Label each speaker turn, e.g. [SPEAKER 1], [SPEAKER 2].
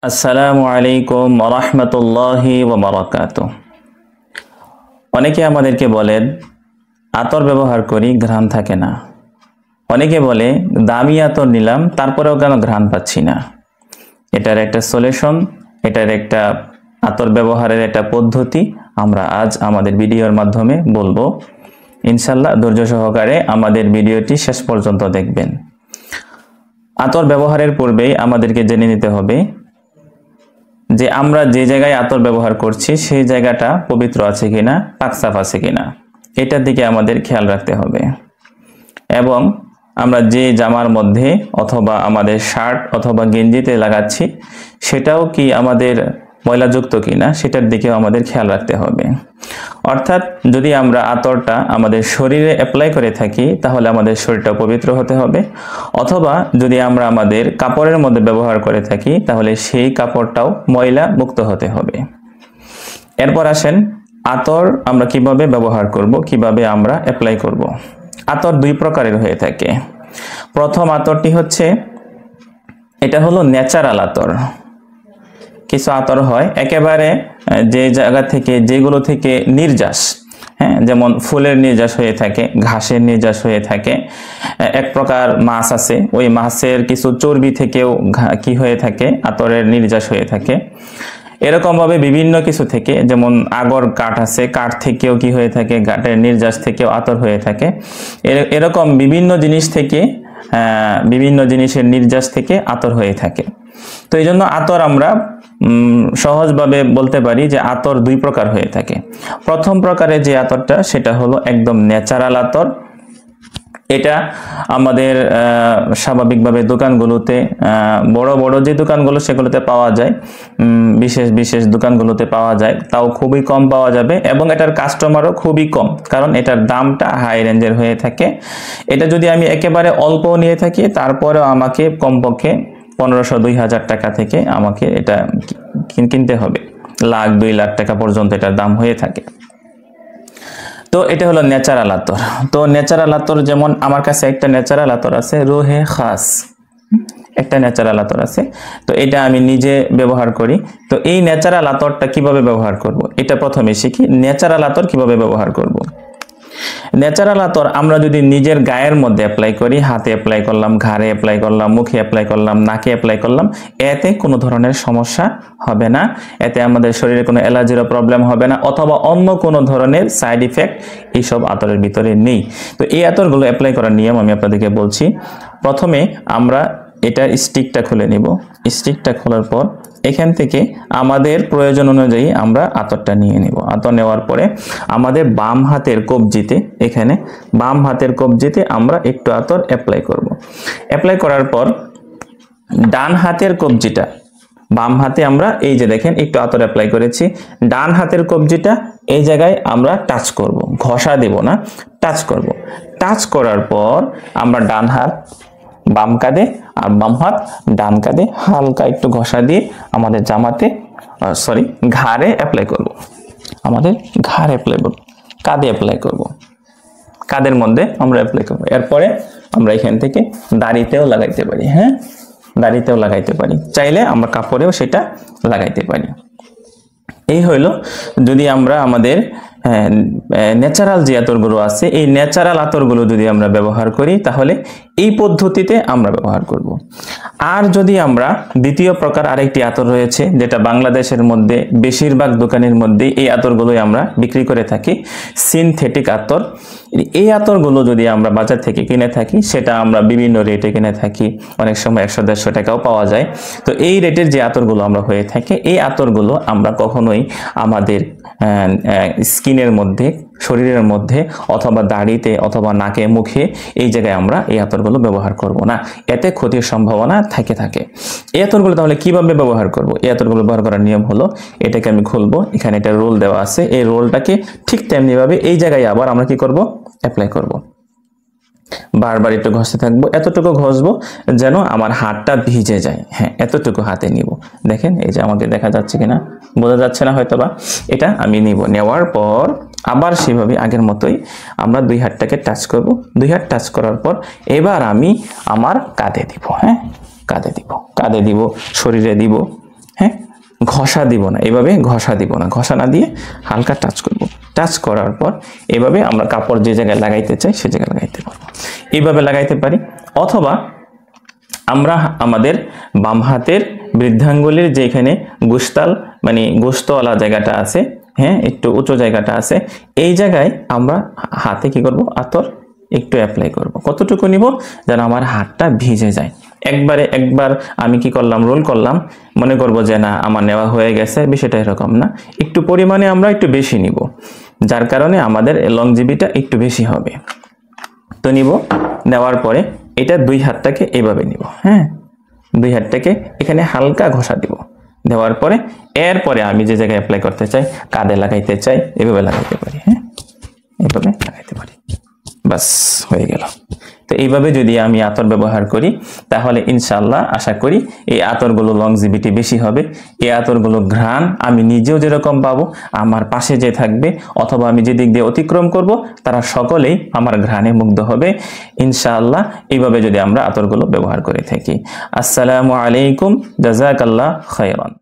[SPEAKER 1] আসসালামু আলাইকুম ওয়া রাহমাতুল্লাহি ওয়া বারাকাতুহু। অনেকে আমাদেরকে বলেন আতর ব্যবহার করি, ঘ্রাণ থাকে না। অনেকে বলে দামি আতর নিলাম, তারপরেও কেন ঘ্রাণ পাচ্ছি না। এটার একটা সলিউশন, এটার একটা আতর ব্যবহারের একটা পদ্ধতি আমরা আজ আমাদের ভিডিওর মাধ্যমে বলবো। ইনশাআল্লাহ ধৈর্য সহকারে আমাদের ভিডিওটি শেষ পর্যন্ত দেখবেন। আতর ব্যবহারের পূর্বেই আমাদেরকে জেনে নিতে হবে যে আমরা যে জায়গায় আতর ব্যবহার করছি সেই জায়গাটা পবিত্র আছে কিনা, পাক সাফ আছে কিনা, এটার দিকে আমাদের খেয়াল রাখতে হবে। এবং আমরা যে জামার মধ্যে অথবা আমাদের শার্ট অথবা গেঞ্জিতে লাগাচ্ছি সেটাও কি আমাদের ময়লাযুক্ত কিনা সেটার দিকেও আমাদের খেয়াল রাখতে হবে। অর্থাৎ যদি আমরা আতরটা আমাদের শরীরে অ্যাপ্লাই করে থাকি তাহলে আমাদের শরীরটা পবিত্র হতে হবে, অথবা যদি আমরা আমাদের কাপড়ের মধ্যে ব্যবহার করে থাকি তাহলে সেই কাপড়টাও ময়লা মুক্ত হতে হবে। এরপর আসেন আতর আমরা কিভাবে ব্যবহার করব, কিভাবে আমরা অ্যাপ্লাই করব। আতর দুই প্রকারের হয়ে থাকে। প্রথম আতরটি হচ্ছে, এটা হলো ন্যাচারাল আতর। কিছু আতর হয় একেবারে যে জায়গা থেকে, যেগুলো থেকে নির্যাস, যেমন ফুলের নির্যাস হয়ে থাকে, ঘাসের নির্যাস হয়ে থাকে। এক প্রকার মাছ আছে, ওই মাছের কিছু চর্বি থেকেও কি হয়ে থাকে, আতরের নির্যাস হয়ে থাকে। এরকমভাবে বিভিন্ন কিছু থেকে, যেমন আগর কাঠ আছে, কাঠ থেকেও কি হয়ে থাকে, কাঠের নির্যাস থেকেও আতর হয়ে থাকে। এরকম বিভিন্ন জিনিস থেকে, বিভিন্ন জিনিসের নির্যাস থেকে আতর হয়ে থাকে। তো এই জন্য আতর আমরা সহজভাবে বলতে পারি যে আতর দুই প্রকার হয়ে থাকে। প্রথম প্রকারে যে আতরটা সেটা হলো একদম ন্যাচারাল আতর। এটা আমাদের স্বাভাবিকভাবে দোকানগুলোতে, বড় বড় যে দোকানগুলো সেগুলোতে পাওয়া যায়, বিশেষ বিশেষ দোকানগুলোতে পাওয়া যায়, তাও খুবই কম পাওয়া যাবে এবং এটার কাস্টমারও খুবই কম, কারণ এটার দামটা হাই রেঞ্জের হয়ে থাকে। এটা যদি আমি একেবারে অল্প নিয়ে থাকি তারপরেও আমাকে কমপক্ষে 1500-2000 টাকা থেকে আমাকে এটা কিনতে হবে, 1,00,000-2 লাখ টাকা পর্যন্ত এটার দাম হয়ে থাকে। তো এটা হলো ন্যাচারাল আতর। তো ন্যাচারাল আতর, যেমন আমার কাছে একটা ন্যাচারাল আতর আছে, রোহে খাস একটা ন্যাচারাল আতর আছে। তো এটা আমি নিজে ব্যবহার করি। তো এই ন্যাচারাল আতরটা কিভাবে ব্যবহার করব, এটা প্রথমে শিখি। ন্যাচারাল আতর কিভাবে ব্যবহার করব। ন্যাচারাল আতর আমরা যদি নিজের গায়ের মধ্যে অ্যাপ্লাই করি, হাতে অ্যাপ্লাই করলাম, ঘাড়ে অ্যাপ্লাই করলাম, মুখে অ্যাপ্লাই করলাম, নাকে অ্যাপ্লাই করলাম, এতে কোনো ধরনের সমস্যা হবে না। এতে আমাদের শরীরে কোনো অ্যালার্জিরও প্রবলেম হবে না, অথবা অন্য কোনো ধরনের সাইড ইফেক্ট এইসব আতরের ভিতরে নেই। তো এই আতরগুলো অ্যাপ্লাই করার নিয়ম আমি আপনাদেরকে বলছি। প্রথমে আমরা এটা স্টিকটা খুলে নিব। স্টিকটা খোলার পর এখান থেকে আমাদের প্রয়োজন অনুযায়ী আমরা আতরটা নিয়ে নিব। আতর নেওয়ার পরে আমাদের বাম হাতের কবজিতে, এখানে বাম হাতের কবজিতে আমরা একটু আতর অ্যাপ্লাই করব। অ্যাপ্লাই করার পর ডান হাতের কবজিটা, বাম হাতে আমরা এই যে দেখেন একটু আতর অ্যাপ্লাই করেছি, ডান হাতের কবজিটা এই জায়গায় আমরা টাচ করব, ঘষা দেব না, টাচ করব। টাচ করার পর আমরা ডান হাত বাম কাঁধে আর বাম হাত ডান কাঁধে হালকা একটু ঘষা দিয়ে আমাদের জামাতে, ঘাড়ে অ্যাপ্লাই করব। আমাদের ঘাড়ে অ্যাপ্লাই করব, কাঁধে অ্যাপ্লাই করব, কাঁধের মধ্যে আমরা অ্যাপ্লাই করব। এরপরে আমরা এখান থেকে দাড়িতেও লাগাইতে পারি, দাড়িতেও লাগাইতে পারি, চাইলে আমরা কাপড়েও সেটা লাগাইতে পারি। এই হইল যদি আমরা আমাদের ন্যাচারাল যে আতরগুলো আছে, এই ন্যাচারাল আতরগুলো যদি আমরা ব্যবহার করি তাহলে এই পদ্ধতিতে আমরা ব্যবহার করব। আর যদি আমরা দ্বিতীয় প্রকার আরেকটি আতর রয়েছে, যেটা বাংলাদেশের মধ্যে বেশিরভাগ দোকানের মধ্যে এই আতরগুলোই আমরা বিক্রি করে থাকি, সিনথেটিক আতর। এই আতরগুলো যদি আমরা বাজার থেকে কিনে থাকি, সেটা আমরা বিভিন্ন রেটে কিনে থাকি, অনেক সময় 100-150 টাকাও পাওয়া যায়। তো এই রেটের যে আতরগুলো আমরা হয়ে থাকে, এই আতরগুলো আমরা কখনোই আমাদের স্কিনের মধ্যে, শরীরের মধ্যে, অথবা দাড়িতে, অথবা নাকে, মুখে, এই জায়গায় আমরা এই আতরগুলো ব্যবহার করব না, এতে ক্ষতির সম্ভাবনা থাকে। এই আতরগুলো তাহলে কিভাবে ব্যবহার করব? এই আতরগুলো ব্যবহার করার নিয়ম হলো, এটাকে আমি খুলবো, এখানে একটা রোল দেওয়া আছে, এই রোলটাকে ঠিক তেমনিভাবে এই জায়গায় আবার আমরা কি করব, অ্যাপ্লাই করব। বারবার একটু ঘষতে থাকবো, এতটুকু ঘষবো যেন আমার হাতটা ভিজে যায়। এতটুকু হাতে নিব। দেখেন এই যে আমাকে দেখা যাচ্ছে কিনা, বোঝা যাচ্ছে না হয়তোবা। এটা আমি নিব, নেওয়ার পর আবার সেভাবে আগের মতোই আমরা দুই হাতটাকে টাচ করব। দুই হাত টাচ করার পর এবার আমি আমার কাঁধে দিব, কাঁধে দিব, শরীরে দিব, ঘষা দিব না, এভাবে ঘষা দিব না, ঘষা না দিয়ে হালকা টাচ করব। টাচ করার পর এভাবে আমরা কাপড় যে জায়গায় লাগাইতে চাই সে জায়গায় লাগাইতে পারবো। এইভাবে লাগাইতে পারি। অথবা আমরা আমাদের বাম হাতের বৃদ্ধাঙ্গুলির যেখানে গোস্তাল মানে গোস্তওয়ালা জায়গাটা আছে, হ্যাঁ, একটু উঁচু জায়গাটা আছে, এই জায়গায় আমরা হাতে কি করব, আতর একটু অ্যাপ্লাই করব। কতটুকু নিব, যেন আমার হাতটা ভিজে যায়। একবার আমি কি করলাম, রোল করলাম, মনে করব যে না আমার নেওয়া হয়ে গেছে, বিষয়টা এরকম না। একটু পরিমাণে আমরা একটু বেশি নিব, যার কারণে আমাদের লংজিভিটিটা একটু বেশি হবে। তো নিব, নেওয়ার পরে এটা দুই হাতটাকে এভাবে নিব, হ্যাঁ, দুই হাতটাকে এখানে হালকা ঘষা দিব। দেওয়ার পরে এরপরে আমি যে জায়গায় অ্যাপ্লাই করতে চাই, কাঁধে লাগাইতে চাই, এভাবে লাগাইতে পারি, হ্যাঁ, এভাবে লাগাইতে পারি, বাস হয়ে গেল। তো এইভাবে যদি আমি আতর ব্যবহার করি তাহলে ইনশাআল্লাহ আশা করি এই আতরগুলো লংজিভিটি বেশি হবে। এই আতরগুলো ঘ্রাণ আমি নিজেও যেরকম পাবো, আমার পাশে যে থাকবে অথবা আমি যে দিক দিয়ে অতিক্রম করব তারা সকলেই আমার ঘ্রাণে মুগ্ধ হবে ইনশাআল্লাহ, এইভাবে যদি আমরা আতরগুলো ব্যবহার করে থাকি। আসসালামু আলাইকুম, জাযাকাল্লাহ খায়রান।